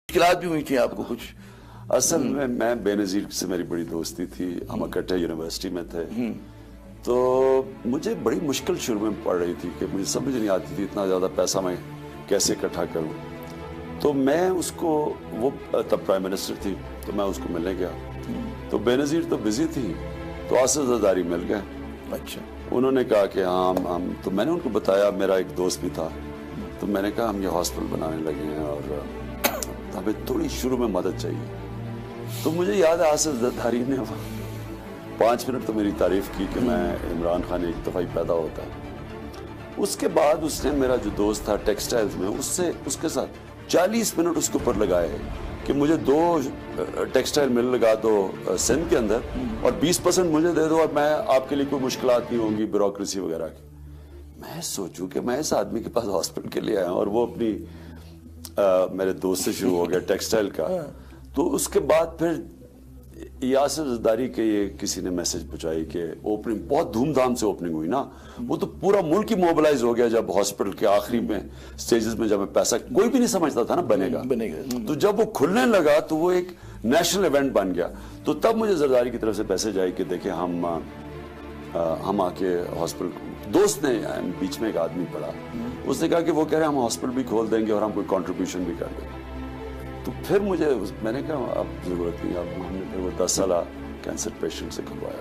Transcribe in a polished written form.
मुश्किलात भी हुई थी आपको कुछ? असल में मैं बेनज़ीर से मेरी बड़ी दोस्ती थी, हम इकट्ठे यूनिवर्सिटी में थे। तो मुझे बड़ी मुश्किल शुरू में पड़ रही थी कि मुझे समझ नहीं आती थी इतना ज़्यादा पैसा मैं कैसे इकट्ठा करूं। तो मैं उसको, वो तब प्राइम मिनिस्टर थी, तो मैं उसको मिलने गया। तो बेनज़ीर तो बिजी थी, तो आसिफ ज़रदारी मिल गए। अच्छा। उन्होंने कहा कि हाँ हम, तो मैंने उनको बताया, मेरा एक दोस्त भी था, तो मैंने कहा हम ये हॉस्पिटल बनाने लगे हैं और हमें थोड़ी शुरू में मदद चाहिए। तो मुझे याद है आसिफ ज़रदारी ने 5 मिनट तो मेरी तारीफ की कि मैं इमरान खान एक दफ़ा ही पैदा होता है। उसके बाद उसने, मेरा जो दोस्त था टेक्सटाइल्स में, उसके साथ 40 मिनट उसके ऊपर लगाए कि मुझे 2 टेक्सटाइल मिल लगा दो सिंध के अंदर और 20% मुझे दे दो और मैं आपके लिए कोई मुश्किलात नहीं होंगी ब्यूरोक्रेसी वगैरह की। मैं सोचूं कि मैं इस आदमी के पास हॉस्पिटल के लिए आया और वो अपनी मेरे दोस्त से शुरू हो गया टेक्सटाइल का। तो उसके बाद फिर आसिफ ज़रदारी के ये किसी ने मैसेज पहुंचाई कि ओपनिंग बहुत धूमधाम से ओपनिंग हुई ना, वो तो पूरा मुल्क ही मोबिलाइज हो गया जब हॉस्पिटल के आखिरी में स्टेजेस में जब पैसा कोई भी नहीं समझता था ना बनेगा। तो जब वो खुलने लगा तो वो एक नेशनल इवेंट बन गया। तो तब मुझे ज़रदारी की तरफ से मैसेज आई कि देखिए हम आके हॉस्पिटल, दोस्त ने बीच में एक आदमी पड़ा, उसने कहा कि वो कह रहे हैं हम हॉस्पिटल भी खोल देंगे और हम कोई कंट्रीब्यूशन भी कर देंगे। तो फिर मैंने कहा अब जरूरत नहीं, अब हमने फिर वो 10 साल कैंसर पेशेंट से खुलवाया।